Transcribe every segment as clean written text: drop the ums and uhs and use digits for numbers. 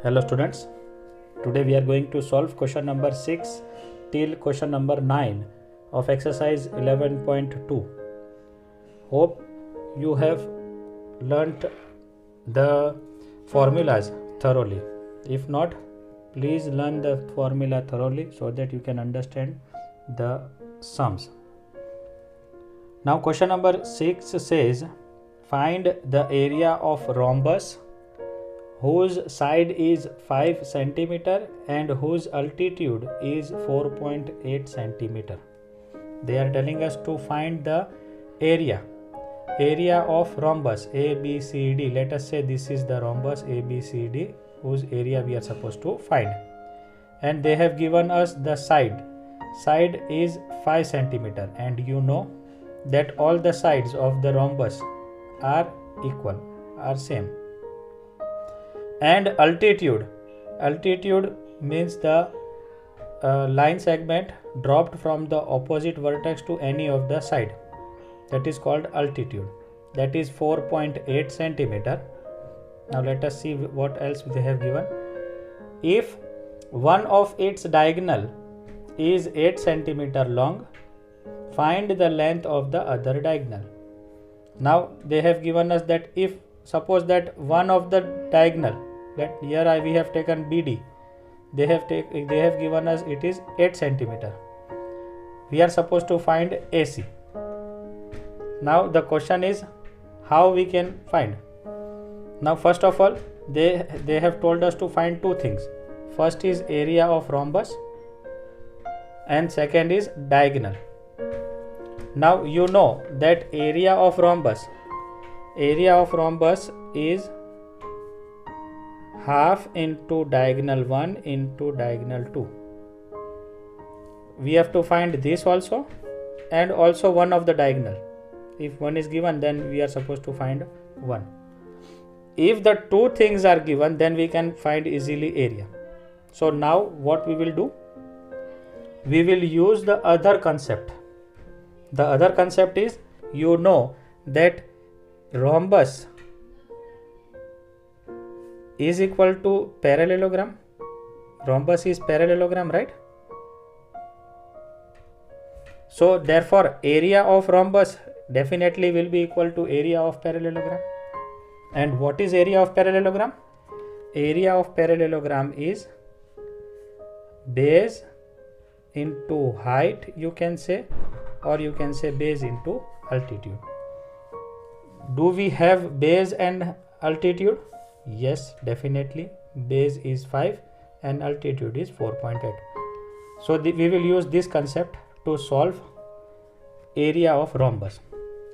Hello students, today we are going to solve question number 6 till question number 9 of exercise 11.2. Hope you have learnt the formulas thoroughly. If not, please learn the formula thoroughly so that you can understand the sums. Now question number 6 says, find the area of rhombus whose side is 5 centimeter and whose altitude is 4.8 centimeter. They are telling us to find the area of rhombus ABCD. Let us say this is the rhombus ABCD whose area we are supposed to find, and they have given us the side is 5 centimeter, and you know that all the sides of the rhombus are equal, are same. And altitude means the line segment dropped from the opposite vertex to any of the side, that is called altitude, that is 4.8 centimeter. Now let us see what else they have given. If one of its diagonal is 8 centimeter long, find the length of the other diagonal. Now they have given us that if suppose that one of the diagonal, that here we have taken BD, they have given us it is 8 centimeter. We are supposed to find AC. Now the question is how we can find. Now first of all, they have told us to find two things. First is area of rhombus and second is diagonal. Now you know that area of rhombus is half into diagonal 1 into diagonal 2. We have to find this also and also one of the diagonal. If one is given, then we are supposed to find 1. If the two things are given, then we can find easily area. So now what we will do? We will use the other concept. The other concept is, you know that rhombus is equal to parallelogram. Rhombus is parallelogram, right? So therefore area of rhombus definitely will be equal to area of parallelogram. And what is area of parallelogram? Area of parallelogram is base into height, you can say, or you can say base into altitude. Do we have base and altitude? Yes, definitely. Base is 5 and altitude is 4.8. So we will use this concept to solve area of rhombus.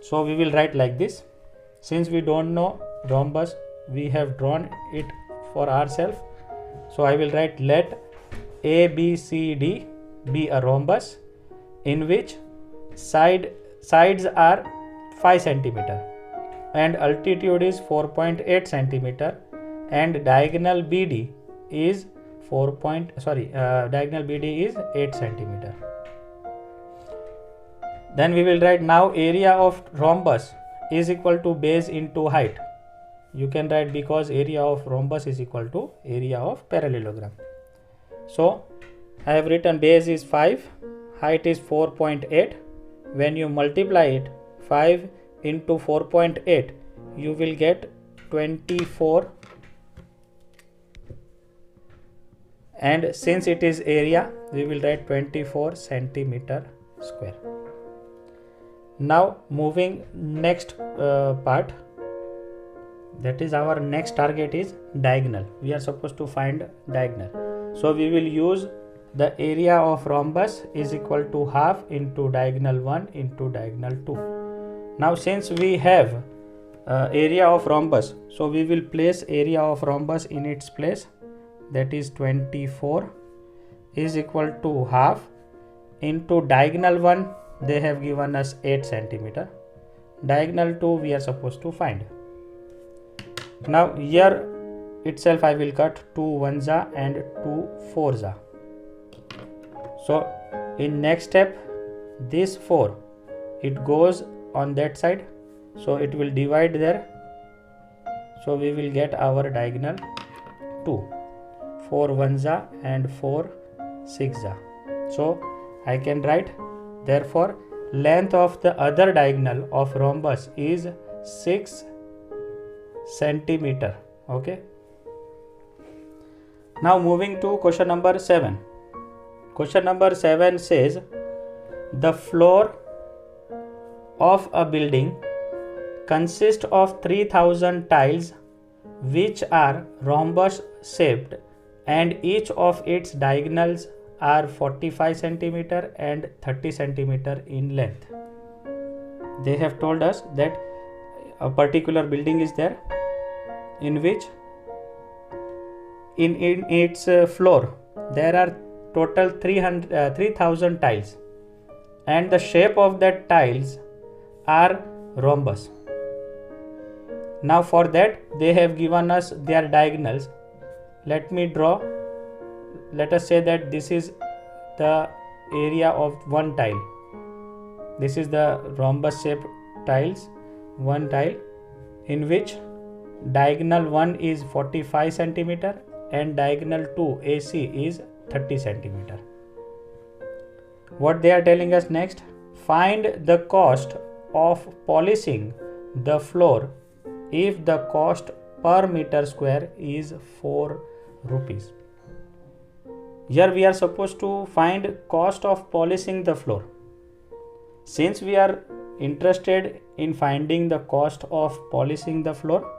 So we will write like this. Since we don't know rhombus, we have drawn it for ourselves. So I will write, let ABCD be a rhombus in which sides are 5 centimeter and altitude is 4.8 centimeter and diagonal BD is diagonal BD is 8 centimeter. Then we will write now area of rhombus is equal to base into height. You can write because area of rhombus is equal to area of parallelogram. So I have written base is 5, height is 4.8. When you multiply it, 5 into 4.8, you will get 24, and since it is area, we will write 24 centimeter square. Now moving next part, that is our next target is diagonal. We are supposed to find diagonal. So we will use the area of rhombus is equal to half into diagonal 1 into diagonal 2. Now since we have area of rhombus, so we will place area of rhombus in its place, that is 24 is equal to half into diagonal 1, they have given us 8 centimeter. Diagonal 2 we are supposed to find. Now here itself I will cut 2 1s and 2 4s. So in next step, this 4, it goes on that side, so it will divide there. So we will get our diagonal 2. 4 ones are and 4 6 are. So I can write, therefore length of the other diagonal of rhombus is 6 centimeter. Okay. Now moving to question number 7. Question number 7 says the floor of a building consists of 3000 tiles which are rhombus shaped and each of its diagonals are 45 centimeter and 30 centimeter in length. They have told us that a particular building is there in which in its floor there are total 3000 tiles and the shape of that tiles are rhombus. Now for that they have given us their diagonals. Let me draw. Let us say that this is the area of one tile. This is the rhombus shaped tiles, one tile in which diagonal 1 is 45 centimeter and diagonal 2 AC is 30 centimeter. What they are telling us next, find the cost of polishing the floor if the cost per meter square is 4 rupees. Here we are supposed to find cost of polishing the floor. Since we are interested in finding the cost of polishing the floor,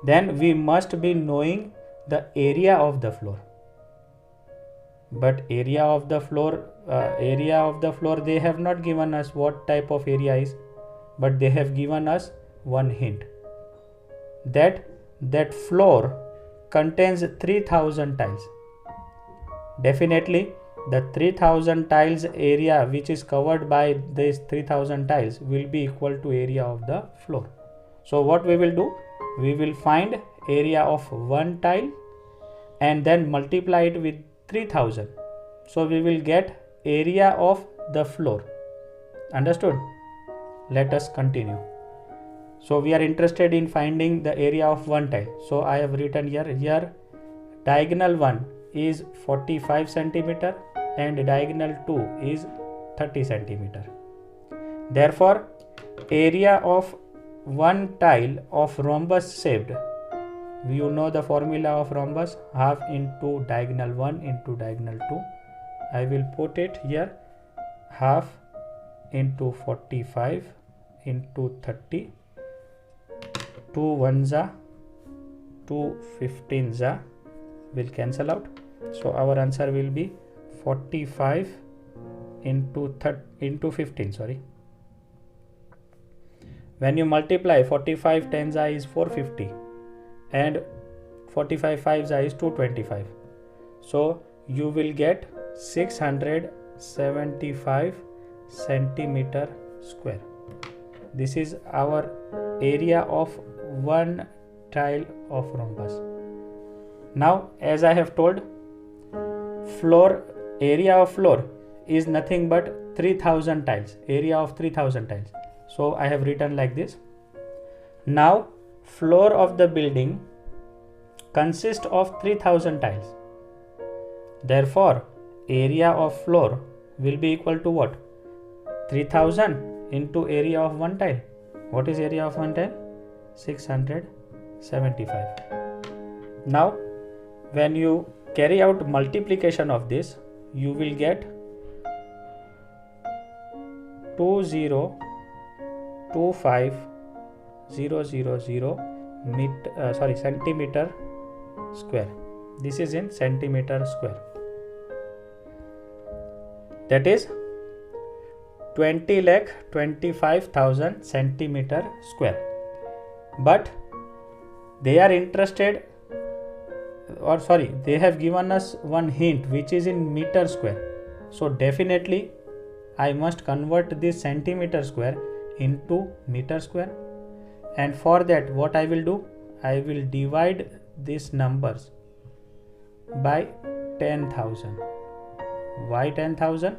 then we must be knowing the area of the floor. But area of the floor they have not given us what type of area is, but they have given us one hint that floor contains 3000 tiles. Definitely the 3000 tiles area which is covered by these 3000 tiles will be equal to area of the floor. So what we will do, we will find area of one tile and then multiply it with 3000. So we will get area of the floor. Understood? Let us continue. So we are interested in finding the area of one tile. So I have written here diagonal 1 is 45 centimeter and diagonal 2 is 30 centimeter. Therefore area of one tile of rhombus shaped, you know the formula of rhombus, half into diagonal 1 into diagonal 2. I will put it here, half into 45 into 30, 2 ones are 2 15s are will cancel out. So our answer will be 45 into 15. Sorry. When you multiply 45 tens is 450 and 45 fives is 225. So you will get 675 centimeter square. This is our area of one tile of rhombus. Now as I have told, area of floor is nothing but 3000 tiles, area of 3000 tiles. So I have written like this. Now floor of the building consists of 3000 tiles. Therefore area of floor will be equal to what? 3000 into area of one tile. What is area of one tile? 675. Now when you carry out multiplication of this, you will get 2025000 centimeter square. This is in centimeter square. That is 20,25,000 centimeter square. But they are interested, or sorry, they have given us one hint which is in meter square. So definitely I must convert this centimeter square into meter square, and for that what I will do, I will divide these numbers by 10,000. Why 10,000?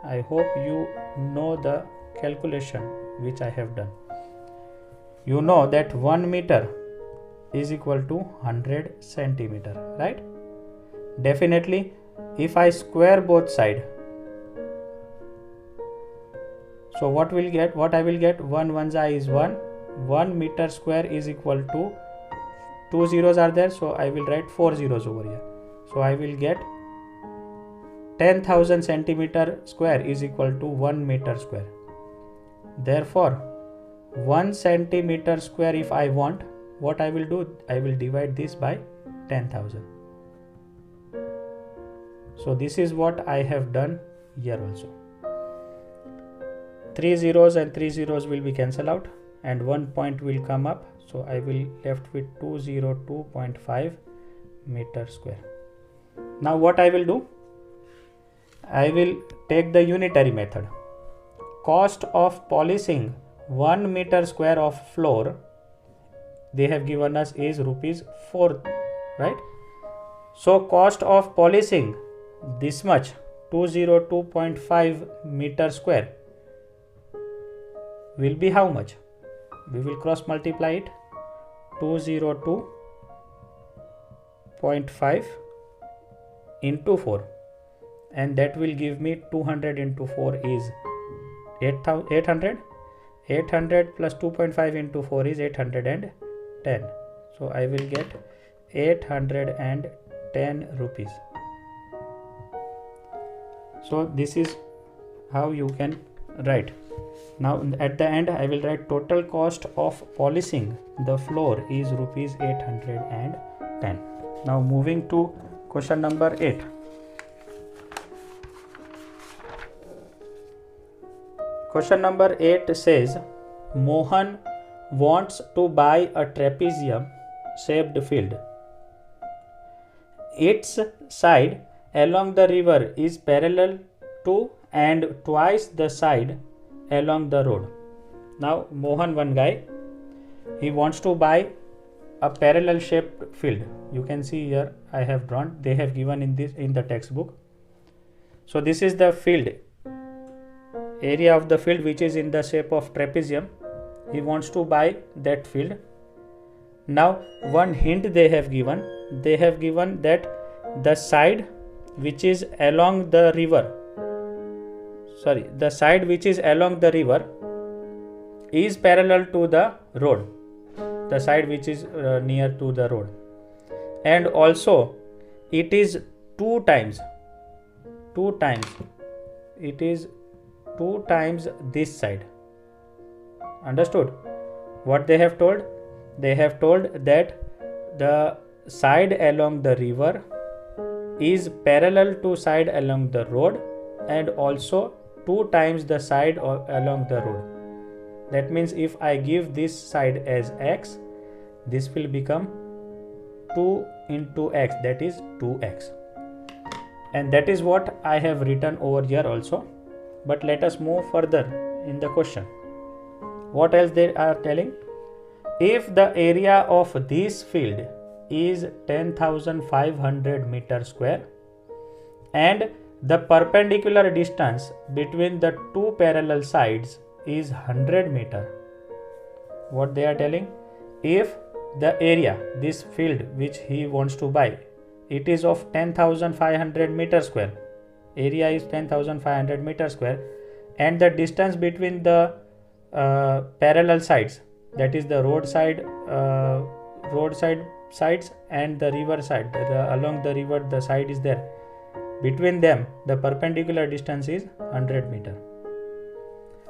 I hope you know the calculation which I have done. You know that 1 meter is equal to 100 centimeter, right? Definitely, if I square both side, so what I will get 1 1 is 1 meter square is equal to 2 zeros are there, so I will write 4 zeros over here. So I will get 10,000 centimeter square is equal to 1 meter square. Therefore 1 centimeter square, if I want, what I will do, I will divide this by 10,000. So this is what I have done here also. 3 zeros and 3 zeros will be cancelled out and 1 point will come up. So I will left with 202.5 meter square. Now what I will do, I will take the unitary method. Cost of polishing 1 meter square of floor they have given us is rupees 4, right? So cost of polishing this much 202.5 meter square will be how much? We will cross multiply it. 202.5 into 4, and that will give me 200 into 4 is 800. 800 plus 2.5 into 4 is 810. So I will get 810 rupees. So this is how you can write. Now at the end I will write total cost of polishing the floor is rupees 810. Now moving to question number 8. Question number 8 says Mohan wants to buy a trapezium shaped field. Its side along the river is parallel to and twice the side along the road. Now Mohan, one guy, he wants to buy a parallel shaped field. You can see here I have drawn, they have given in the textbook. So this is the field, area of the field which is in the shape of trapezium. He wants to buy that field. Now one hint they have given that the side which is along the river, is parallel to the road, the side which is near to the road, and also it is two times this side. Understood what they have told? They have told that the side along the river is parallel to side along the road and also 2 times the side along the road. That means if I give this side as x, this will become 2 into x, that is 2x. And that is what I have written over here also. But let us move further in the question. What else they are telling? If the area of this field is 10,500 meter square and the perpendicular distance between the two parallel sides is 100 meter. What they are telling? If the area, this field which he wants to buy, it is of 10,500 meter square. Area is 10,500 meter square and the distance between the parallel sides, that is the roadside sides and the river side, along the river the side is there, between them the perpendicular distance is 100 meter.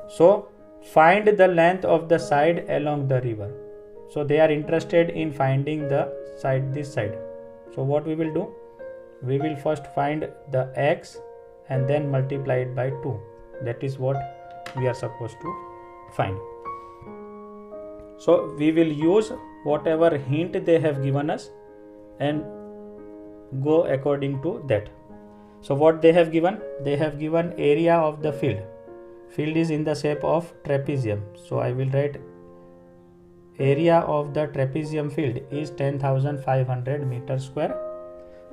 So find the length of the side along the river. So they are interested in finding the side, this side. So what we will do, we will first find the x and then multiply it by 2. That is what we are supposed to find. So we will use whatever hint they have given us and go according to that. So what they have given? They have given area of the field. Field is in the shape of trapezium. So I will write area of the trapezium field is 10,500 meter square.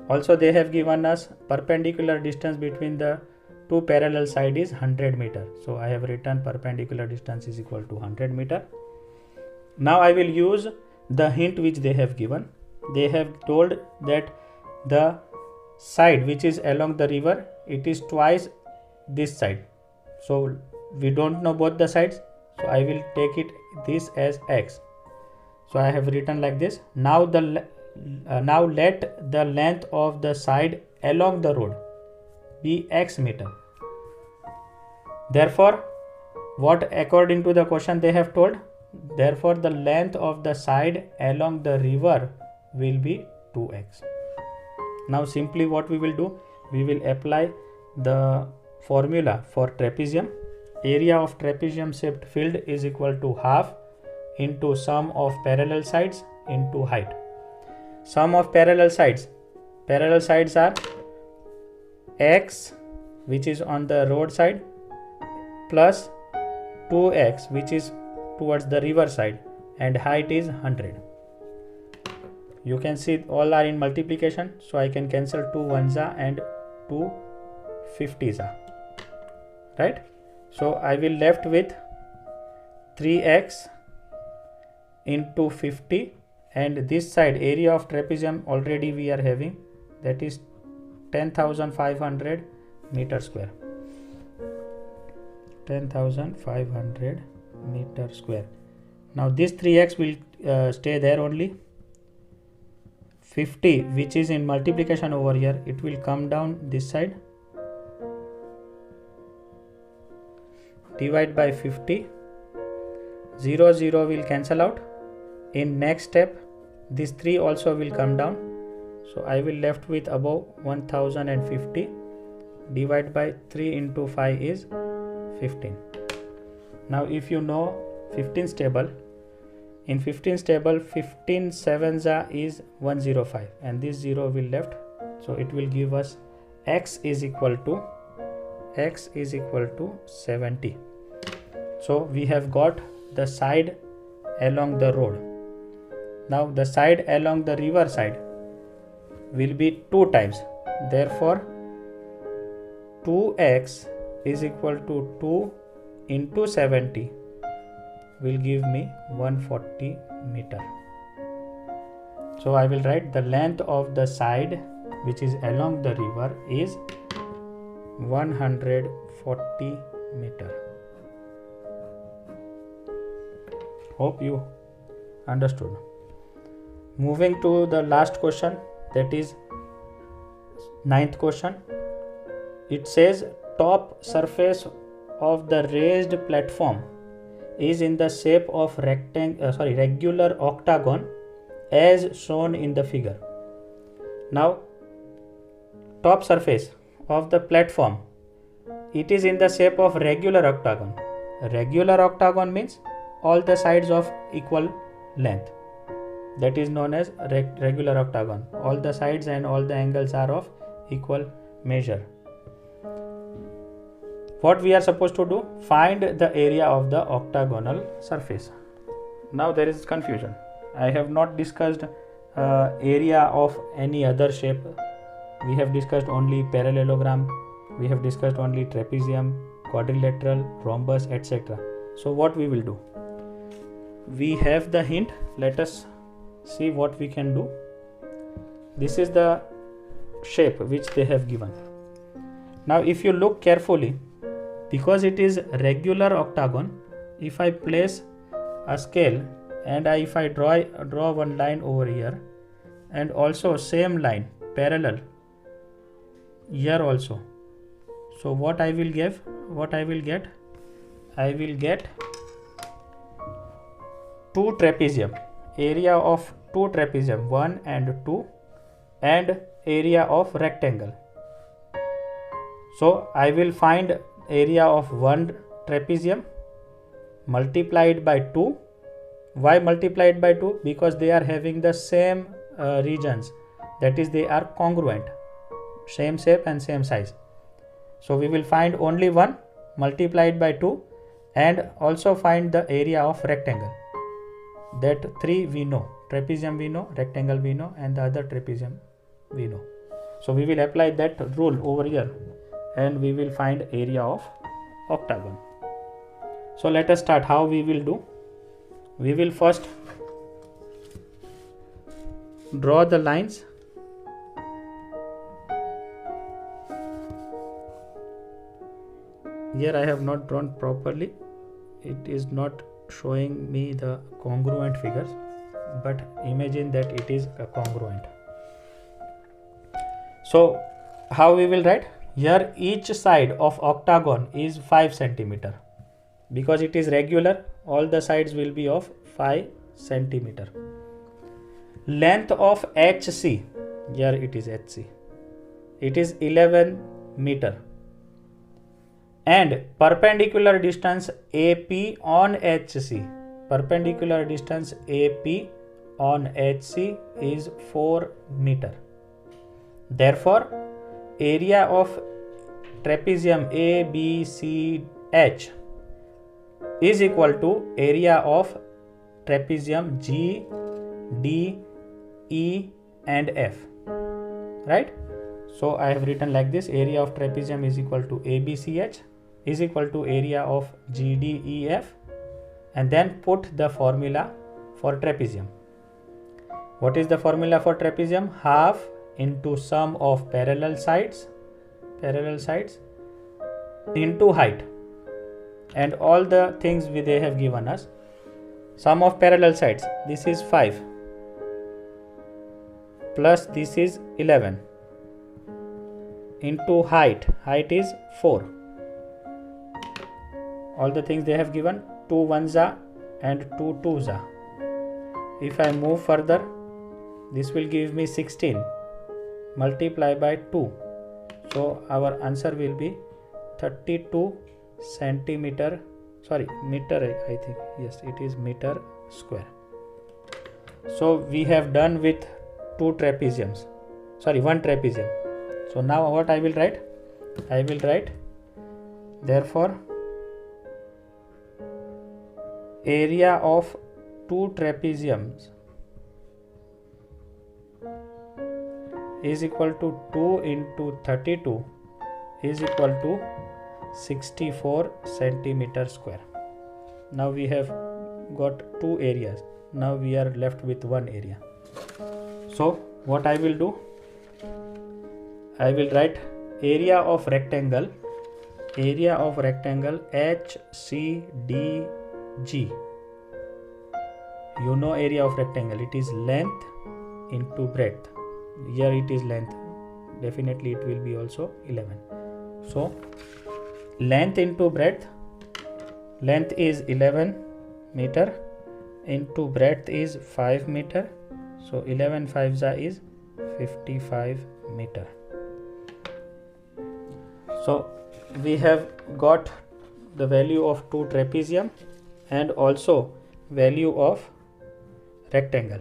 Also they have given us perpendicular distance between the two parallel side is 100 meter. So I have written perpendicular distance is equal to 100 meter. Now I will use the hint which they have given. They have told that the side which is along the river, it is twice this side. So we don't know both the sides, so I will take it this as x. So I have written like this. Now now let the length of the side along the road be x meter. Therefore, what according to the question they have told, therefore the length of the side along the river will be 2x. Now simply what we will do, we will apply the formula for trapezium. Area of trapezium shaped field is equal to half into sum of parallel sides into height. Sum of parallel sides are x, which is on the road side, plus 2x, which is towards the river side, and height is 100. You can see all are in multiplication, so I can cancel 2 ones and 2 50s, right? So I will left with 3x into 50, and this side area of trapezium already we are having, that is 10,500 meter square. 10,500 meter square. Now this 3x will stay there only. 50, which is in multiplication over here, it will come down this side. Divide by 50. 0 0 will cancel out. In next step, this 3 also will come down. So I will left with above 1050. Divide by 3 into 5 is 15. Now if you know 15's table, in 15's table 15 sevens is 105, and this 0 will left, so it will give us x is equal to 70. So we have got the side along the road. Now the side along the river side will be 2 times, therefore 2x is equal to 2 into 70 will give me 140 meter. So I will write the length of the side which is along the river is 140 meter. Hope you understood. Moving to the last question, that is 9th question. It says top surface of the raised platform is in the shape of regular octagon as shown in the figure. Now top surface of the platform, it is in the shape of regular octagon. Regular octagon means all the sides of equal length, that is known as regular octagon. All the sides and all the angles are of equal measure. What we are supposed to do? Find the area of the octagonal surface. Now there is confusion. I have not discussed area of any other shape. We have discussed only parallelogram, we have discussed only trapezium, quadrilateral, rhombus, etc. So what we will do? We have the hint. Let us see what we can do. This is the shape which they have given. Now if you look carefully, because it is regular octagon, if I place a scale and if I draw one line over here, and also same line parallel here also, so what I will get? I will get 2 trapezium, area of 2 trapezium 1 and 2, and area of rectangle. So I will find area of 1 trapezium multiplied by 2. Why multiplied by 2? Because they are having the same regions, that is they are congruent, same shape and same size. So we will find only 1 multiplied by 2, and also find the area of rectangle. That 3 we know, trapezium we know, rectangle we know, and the other trapezium we know. So we will apply that rule over here and we will find area of octagon. So let us start. How we will do? We will first draw the lines. Here I have not drawn properly. It is not showing me the congruent figures, but imagine that it is a congruent. So how we will write? Here each side of octagon is 5 centimeter. Because it is regular, all the sides will be of 5 centimeter. Length of HC, here it is HC, it is 11 meter. And perpendicular distance AP on HC, perpendicular distance AP on HC is 4 meter. Therefore, area of trapezium ABCH is equal to area of trapezium G, D, E and F, right? So I have written like this: area of trapezium is equal to ABCH is equal to area of GDEF, and then put the formula for trapezium. What is the formula for trapezium? Half into sum of parallel sides into height, and all the things they have given us. Sum of parallel sides, this is 5 plus this is 11 into height is 4. All the things they have given, 2 ones are and 2 twos are. If I move further, this will give me 16 multiply by 2. So our answer will be 32 centimeter, sorry, meter, I think, yes, it is meter square. So we have done with one trapezium. So now what I will write? I will write, therefore, area of 2 trapeziums is equal to 2 into 32 is equal to 64 centimeter square. Now we have got 2 areas. Now we are left with 1 area. So what I will do? I will write area of rectangle HCDG. You know area of rectangle, it is length into breadth. Here it is length, definitely it will be also 11. So length into breadth, length is 11 meter into breadth is 5 meter. So 11 5s is 55 meter. So we have got the value of 2 trapezium and also value of rectangle.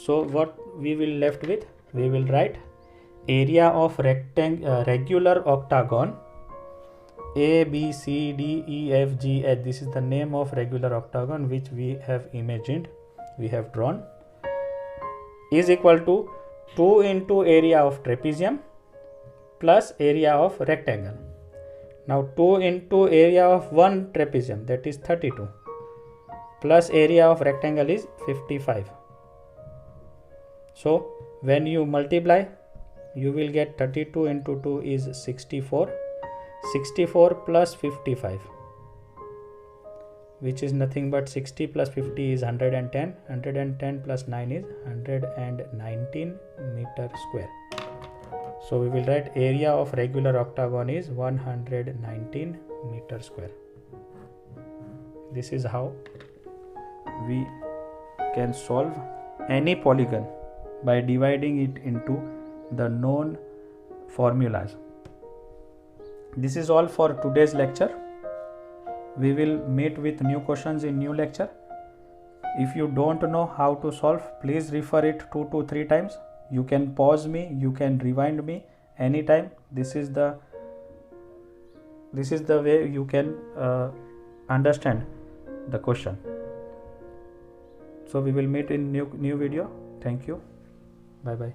So what we will left with? We will write area of regular octagon A, B, C, D, E, F, G, H. This is the name of regular octagon which we have imagined, we have drawn, is equal to 2 into area of trapezium plus area of rectangle. Now 2 into area of one trapezium, that is 32, plus area of rectangle is 55. So when you multiply, you will get 32 into 2 is 64. 64 plus 55, which is nothing but 60 plus 50 is 110. 110 plus 9 is 119 meter square. So we will write area of regular octagon is 119 meter square. This is how we can solve any polygon by dividing it into the known formulas. This is all for today's lecture. We will meet with new questions in new lecture. If you don't know how to solve, please refer it 2 to 3 times. You can pause me, you can rewind me anytime. This is the way you can understand the question. So we will meet in new video. Thank you. Bye bye.